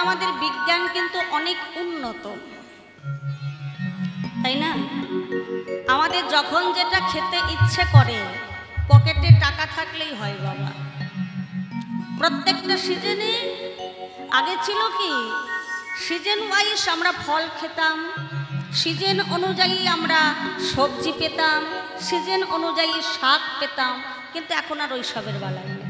আমাদের বিজ্ঞান কিন্তু অনেক উন্নত, তাই না? আমাদের যখন যেটা খেতে ইচ্ছে করে পকেটে টাকা থাকলেই হয় বাবা। প্রত্যেকটা সিজনে আগে ছিল কি সিজন ওয়াইজ আমরা ফল খেতাম, সিজন অনুযায়ী আমরা সবজি পেতাম, সিজন অনুযায়ী শাক পেতাম, কিন্তু এখন আর ওইসবের বেলায় নেই।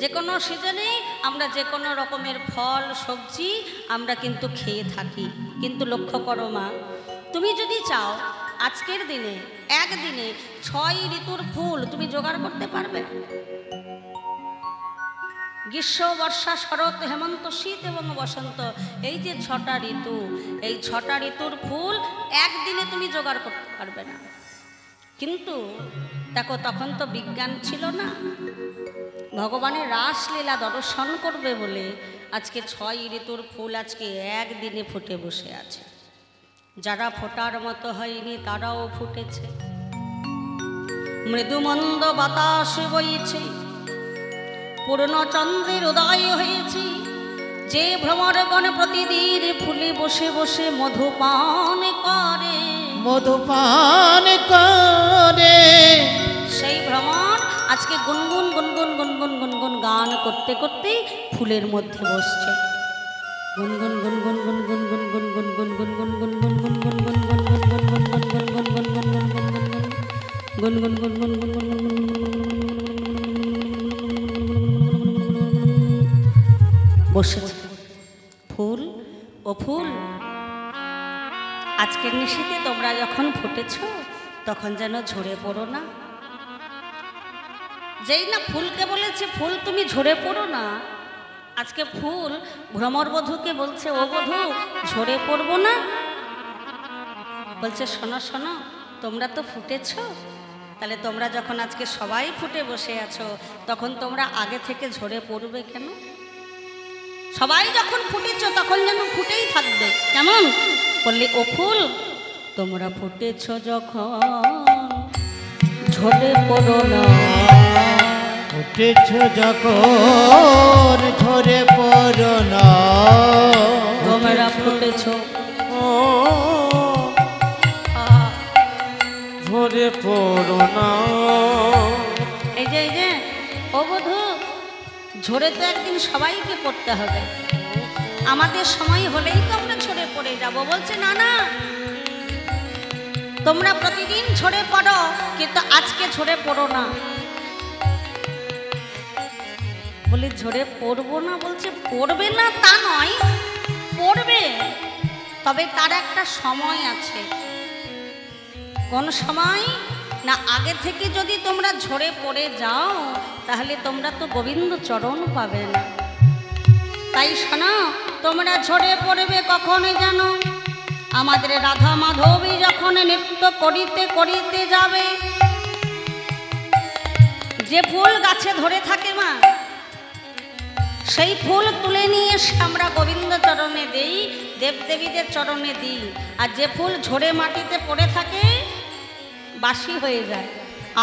যে কোনো সিজনে আমরা যে কোনো রকমের ফল সবজি আমরা কিন্তু খেয়ে থাকি। কিন্তু লক্ষ্য করো মা, তুমি যদি চাও আজকের দিনে একদিনে 6 ঋতুর ফুল তুমি জোগাড় করতে পারবে? গ্রীষ্ম, বর্ষা, শরৎ, হেমন্ত, শীত এবং বসন্ত, এই যে 6টা ঋতু, এই 6টা ঋতুর ফুল একদিনে তুমি জোগাড় করতে পারবে না। কিন্তু দেখো তখন তো বিজ্ঞান ছিল না, ভগবানের রাসলীলা দর্শন করবে বলে আজকে 6 ঋতুর ফুল আজকে একদিনে ফুটে বসে আছে। যারা ফোটার মতো হয়নি তারাও ফুটেছে। মৃদুমন্দ বাতাস বইছে, পূর্ণচন্দ্রের উদয় হয়েছে। যে ভ্রমরগণ প্রতিদিন ফুলে বসে বসে মধুপান করে, মধুপান করে, সেই ভ্রমর আজকে গুনগুন গুনগুন গুনগুন গুনগুন গান করতে করতে ফুলের মধ্যে বসছে। গুনগুন গুনগুন গুনগুন গুনগুন গুনগুন গুনগুন গুনগুন গুনগুন গুনগুন গুনগুন গুনগুন গুনগুন গুনগুন বসেছে। ফুল ও ফুল, আজকের নিশীতে তোমরা যখন ফুটেছ তখন যেন ঝরে পড়ো না। যেই না ফুলকে বলেছে ফুল তুমি ঝরে পড়ো না, আজকে ফুল ভ্রমরবধূকে বলছে ও বধূ ঝরে পড়বো না। বলছে শোনো শোনো, তোমরা তো ফুটেছ, তাহলে তোমরা যখন আজকে সবাই ফুটে বসে আছো তখন তোমরা আগে থেকে ঝরে পড়বে কেন? সবাই যখন ফুটেছ তখন যেন ফুটেই থাকবে। কেমন বললি? ও ফুল তোমরা ফুটেছ যখন ঝরে পড়ো না, ফুটেছ যখন ঝরে পড়ো না। তোমরা ফুটেছ ঝরে পড়ো না। এই যে ও বধূ, ঝরে তো একদিন সবাইকে পড়তে হবে। আমাদের সময় হলেই তো আমরা ঝরে পড়ে যাব। বলছে না না, তোমরা প্রতিদিন ঝরে পড়ো, কিন্তু আজকে ঝরে পড়ো না। বলি ঝরে পড়বো না, বলছে পড়বে না তা নয়, পড়বে, তবে তার একটা সময় আছে। কোন সময় না? আগে থেকে যদি তোমরা ঝরে পড়ে যাও তাহলে তোমরা তো গোবিন্দ চরণ পাবে না। তাই শোনো, তোমরা ঝরে পড়বে কখন জানো? আমাদের রাধা মাধবী যখন নৃত্য করিতে করিতে যাবে, যে ফুল গাছে ধরে থাকে মা, সেই ফুল তুলে নিয়ে এসে আমরা গোবিন্দ চরণে দেই, দেবদেবীদের চরণে দিই। আর যে ফুল ঝরে মাটিতে পড়ে থাকে বাসি হয়ে যায়,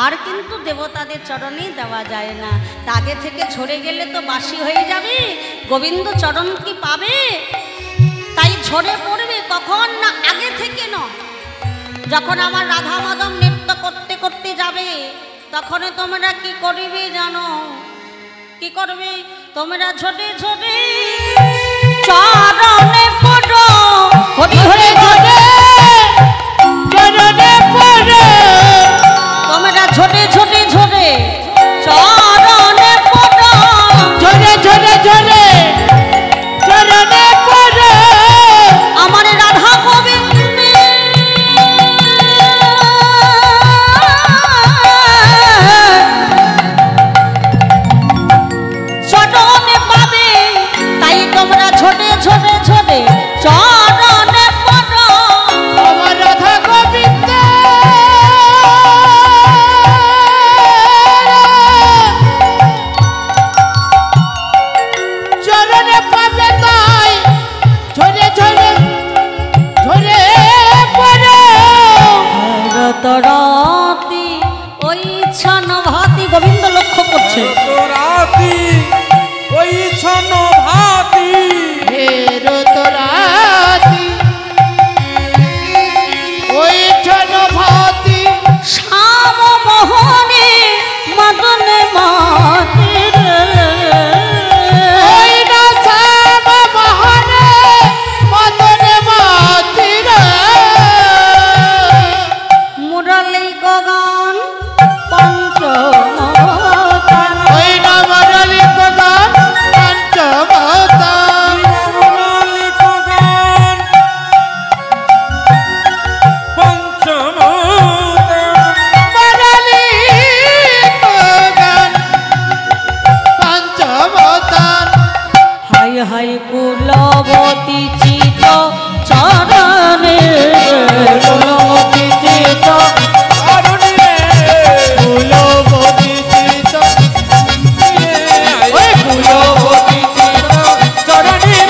আর কিন্তু দেবতাদের চরণে দেওয়া যায় না। তা আগে থেকে ঝরে গেলে তো বাসি হয়ে যাবে, গোবিন্দ চরণ কি পাবে? তাই ঝরে পড়বে কখন না? আগে থেকে নয়। যখন আমার রাধা মাধব নৃত্য করতে করতে যাবে তখন তোমরা কি করবে জানো? কি করবে? তোমরা ঝরে ঝরে চরণে পড়ো, হরি হরি ঝরে চরণে পড়ো, তোমরা ঝরে ঝরে ঝরে চরণে পড়ো, ঝরে ঝরে ঝরে চরণে পড়ো। আমার রাধা গোবিন্দে চরণে পাবে, তাই তোমরা ঝরে ঝরে ঝরে চরণে পড়ো। আমার রাধা গোবিন্দ চরণে পাবে, তাই ঝরে ঝরে ঝরে পড়ো। রাতি ওই ছান ভাতি, গোবিন্দ লক্ষ্য করছে। রাতি ওই ছন ভাতি হাই কুলবতী চিত চরণে কুলবতী চিত চরণে কুলবতী চিত ওই কুলবতী চিত চরণে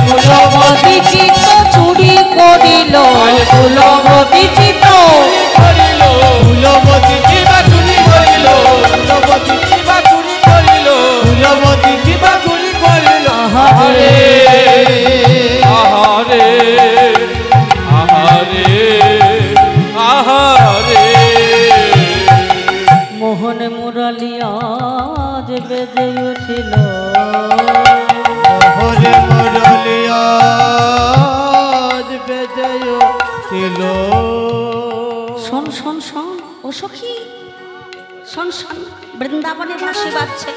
কুলবতী চিত চুরি করিল কুলবতী চিত করিল কুলবতী কিবা চুরি করিল কুলবতী কিবা চুরি করিল কুলবতী কিবা চুরি করিল হরে আহারে আহারে আহারে মোহন মুরলী আজ বেজে উঠিল হরে মুরলিয়া বেজয় ছিল শোন শোন শোন ও সখী শোন শোন বৃন্দাবনে বাঁশি বাজছে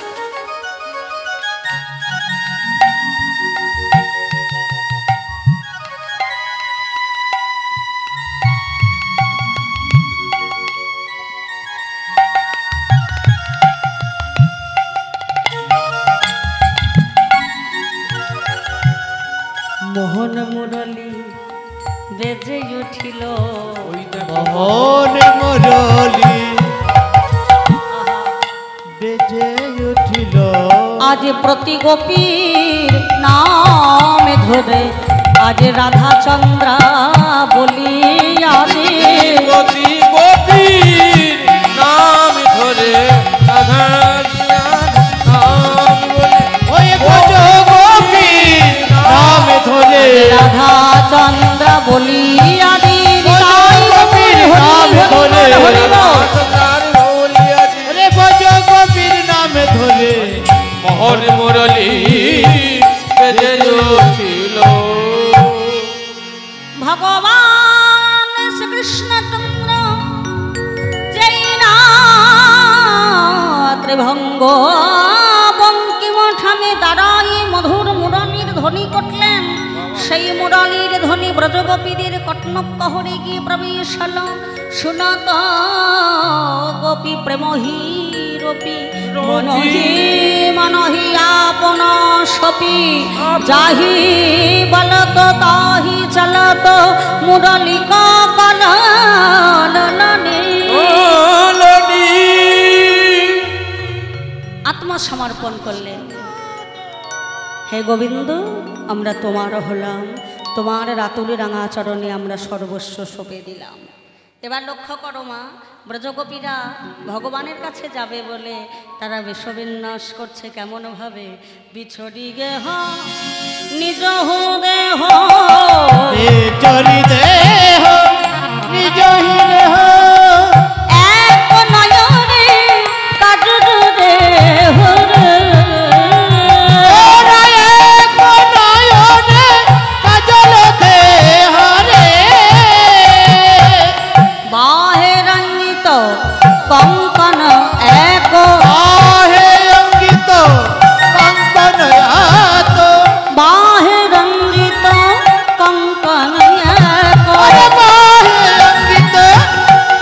মোহন মুরলী বেজে উঠিল ওই দেখো মোহন মুরলি বেজে উঠিল আজ প্রতি গোপীর নাম ধরে আজ রাধা চন্দ্রা বলি আরে প্রতি গোপীর নাম ধরে রাধা জিয়ার নাম বলে ওই গজ গোপীর নাম ধরে রাধা চন্দ্রা বলি আরে গোপীর নাম ধরে রাধাচন্দ্রার বলিয়াজি রে গজ গোপীর নাম ধরে মোহন মুরলী বেজে উঠিল ভগবান শ্রীকৃষ্ণচন্দ্র যেই না ত্রিভঙ্গ বঙ্কিমঠামে দাঁড়াই মধুর মুরলীর ধ্বনি করলেন সেই মুরলীর ধ্বনি ব্রজগোপীদের কটনকহরে গিয়ে প্রবেশ হল শুনত গোপী প্রেমহী রূপী মনহি মনহি আপন সপি যাহি বলত তাহি চলত মুরলী কলনে আত্মসমর্পণ করলেন হে গোবিন্দ আমরা তোমার হলাম তোমার রাতুলি রাঙা চরণে আমরা সর্বস্ব সঁপে দিলাম এবার লক্ষ্য করো মা ব্রজগোপীরা ভগবানের কাছে যাবে বলে তারা বেশবিন্যাস করছে কেমনভাবে বিছড়ি গেহ নিজ দেহ চরি দেহ নিজ হি দেহ এক নয়নে কাজুর দেহ ওরা এক নয়নে কাজল দেহ রে বাহে রঞ্জিত কঙ্কন এক আহে অঙ্কিত কঙ্কন আত বাহে রঞ্জিত কঙ্কন এক আরে বাহে অঙ্কিত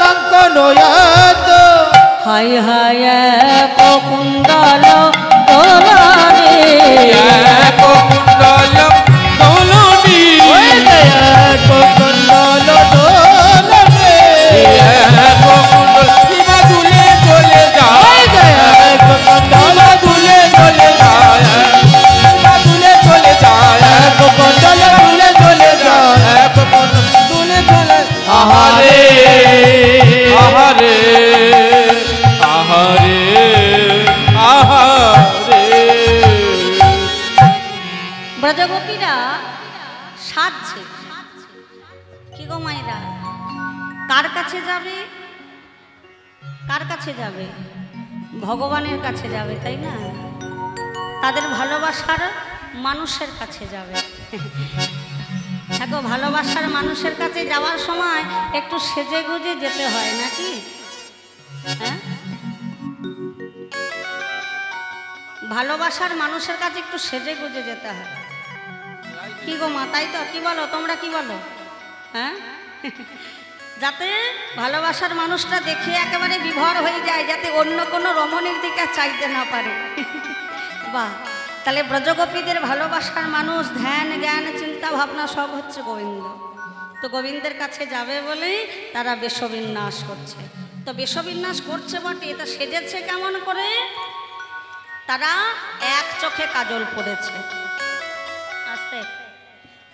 কঙ্কন আত হাই হাই এক কুণ্ডল তোলারে এক কুণ্ডল দোলনি ওই এক কুণ্ডল দোলনে এক কুণ্ডল কিবা দুলে চলে ওই যায় এক কুণ্ডল কিবা দুলে চলে যায় কিবা দুলে চলে যায় এক কুণ্ডল তুলে চলে যায় এক কুণ্ডল দুলে চলে আহারে আহারে আহারে আহারে ব্রজগোপীরা সাজছে কি গো মায়েরা কার কাছে যাবে কার কাছে যাবে ভগবানের কাছে যাবে তাই না তাদের ভালোবাসার মানুষের কাছে যাবে দেখো ভালোবাসার মানুষের কাছে যাওয়ার সময় একটু সেজে গুজে যেতে হয় নাকি হ্যাঁ ভালোবাসার মানুষের কাছে একটু সেজে গুজে যেতে হয় কি গো মা তাই তো কি বলো তোমরা কি বলো হ্যাঁ যাতে ভালোবাসার মানুষটা দেখে একেবারে বিভোর হয়ে যায় যাতে অন্য কোনো রমণীর দিকে চাইতে না পারে বাহ তাহলে ব্রজগোপীদের ভালোবাসার মানুষ, ধ্যান জ্ঞান চিন্তা ভাবনা সব হচ্ছে গোবিন্দ। তো গোবিন্দের কাছে যাবে বলেই তারা বেশবিন্যাস করছে। তো বেশবিন্যাস করছে বটে, এটা সেজেছে কেমন করে? তারা এক চোখে কাজল পড়েছে। আস্তে,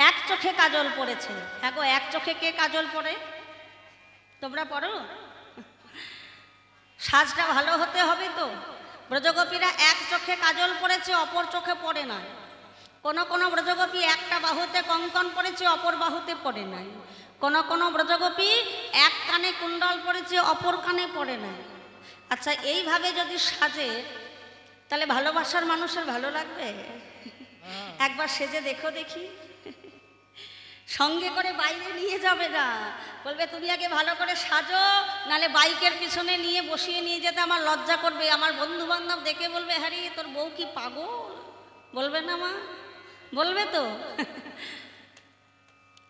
এক চোখে কাজল পড়েছে। হ্যাঁ গো, এক চোখে কে কাজল পড়ে? তোমরা পড়ো? সাজটা ভালো হতে হবে তো। ব্রজগোপীরা এক চোখে কাজল পড়েছে, অপর চোখে পড়ে না। কোনো কোনো ব্রজগোপী একটা বাহুতে কঙ্কন পড়েছে, অপর বাহুতে পড়ে নাই। কোনো কোনো ব্রজগোপী এক কানে কুণ্ডল পড়েছে, অপর কানে পড়ে নাই। আচ্ছা, এইভাবে যদি সাজে তাহলে ভালোবাসার মানুষের ভালো লাগবে? একবার সেজে দেখো দেখি। সঙ্গে করে বাইরে নিয়ে যাবে না, বলবে তুমি আগে ভালো করে সাজো, নালে বাইকের পিছনে নিয়ে বসিয়ে নিয়ে যেতে আমার লজ্জা করবে। আমার বন্ধু বান্ধব দেখে বলবে, হ্যাঁ রে তোর বউ কি পাগল? বলবে না মা? বলবে তো।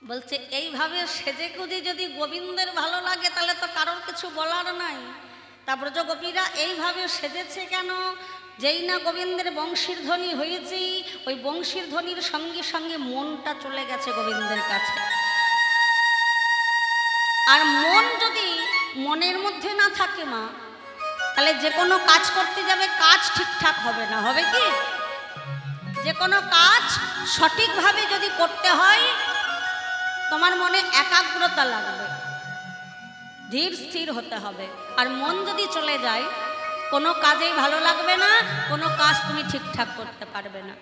বলছে এইভাবে সেজে গুজে যদি গোবিন্দের ভালো লাগে তাহলে তো কারোর কিছু বলার নাই। তা ব্রজগোপীরা এইভাবে সেজেছে কেন? যেই না গোবিন্দের বংশীর ধ্বনি হয়েছে, ওই বংশীর ধ্বনির সঙ্গে সঙ্গে মনটা চলে গেছে গোবিন্দের কাছে। আর মন যদি মনের মধ্যে না থাকে মা, তাহলে যে কোনো কাজ করতে যাবে, কাজ ঠিকঠাক হবে না। হবে কি? যে কোনো কাজ সঠিকভাবে যদি করতে হয়, তোমার মনে একাগ্রতা লাগবে, ধীর স্থির হতে হবে। আর মন যদি চলে যায়, কোনো কাজেই ভালো লাগবে না, কোনো কাজ তুমি ঠিকঠাক করতে পারবে না।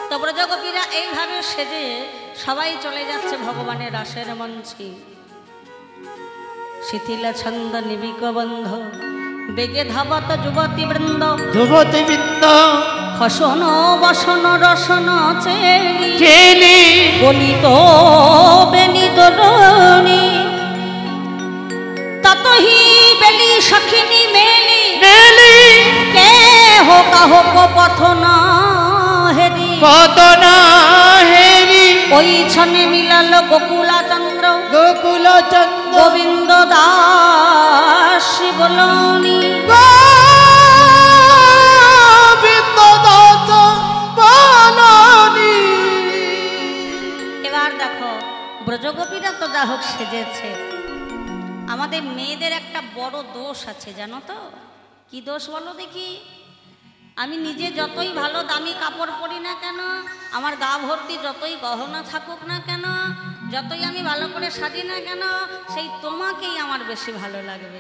তো ব্রজগোপীরা এইভাবে সেজে সবাই চলে যাচ্ছে ভগবানের রাসের মঞ্চে। শিথিলা ছন্দ নিবিক বন্ধ বেগে ধাবত যুবতী বৃন্দ, যুবতী বৃন্দ হসন বসন রসন চেলি বলিত বেনিত রণী, ততহি বেলি সখিনী মেলি মেলি কে হোক হোক পথ না হেরি, কত না হেরি ওই ছনে মিলাল গোকুলা চন্দ্র গোকুল চন্দ্র গোবিন্দ দাস বলনি। গোবিন্দ দাস বলনি। এবার দেখো, ব্রজগোপীরা তো যা হোক সেজেছে। আমাদের মেয়েদের একটা বড় দোষ আছে জানো তো? কি দোষ বলো দেখি? আমি নিজে যতই ভালো দামি কাপড় পরি না কেন, আমার গা ভর্তি যতই গহনা থাকুক না কেন, যতই আমি ভালো করে সাজি না কেন, সেই তোমাকেই আমার বেশি ভালো লাগবে।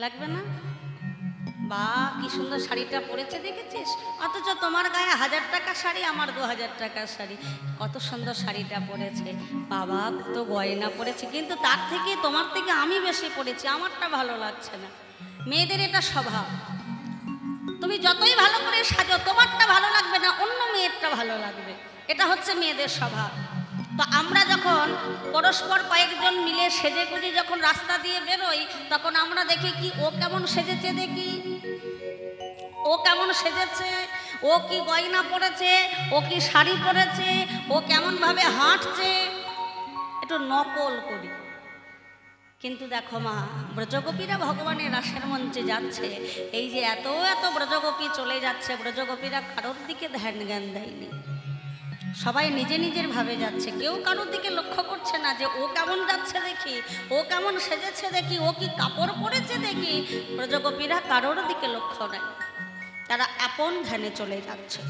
লাগবে না? বা কি সুন্দর শাড়িটা পরেছে দেখেছিস? অথচ তোমার গায়ে 1000 টাকার শাড়ি, আমার 2000 টাকার শাড়ি। কত সুন্দর শাড়িটা পরেছে, বাবা তো গয়না পরেছে, কিন্তু তার থেকে তোমার থেকে আমি বেশি পরেছি, আমারটা ভালো লাগছে না। মেয়েদের এটা স্বভাব। তুমি যতই ভালো করে সাজো, তোমারটা ভালো লাগবে না, অন্য মেয়েরটা ভালো লাগবে। এটা হচ্ছে মেয়েদের স্বভাব। তো আমরা যখন পরস্পর কয়েকজন মিলে সেজে গুজে যখন রাস্তা দিয়ে বেরোই, তখন আমরা দেখি কি ও কেমন সেজেছে, দেখি ও কেমন সেজেছে, ও কি গয়না পরেছে, ও কি শাড়ি পরেছে, ও কেমন ভাবে হাঁটছে, একটু নকল করি। কিন্তু দেখো মা, ব্রজগোপীরা ভগবানের রাসের মঞ্চে যাচ্ছে, এই যে এত এত ব্রজগোপী চলে যাচ্ছে, ব্রজগোপীরা কারোর দিকে ধ্যান জ্ঞান দেয়নি। সবাই নিজে নিজের ভাবে যাচ্ছে, কেউ কারোর দিকে লক্ষ্য করছে না যে ও কেমন যাচ্ছে দেখি, ও কেমন সেজেছে দেখি, ও কি কাপড় পরেছে দেখি। ব্রজগোপীরা কারোর দিকে লক্ষ্য নেই, তারা আপন ধ্যানে চলে যাচ্ছে।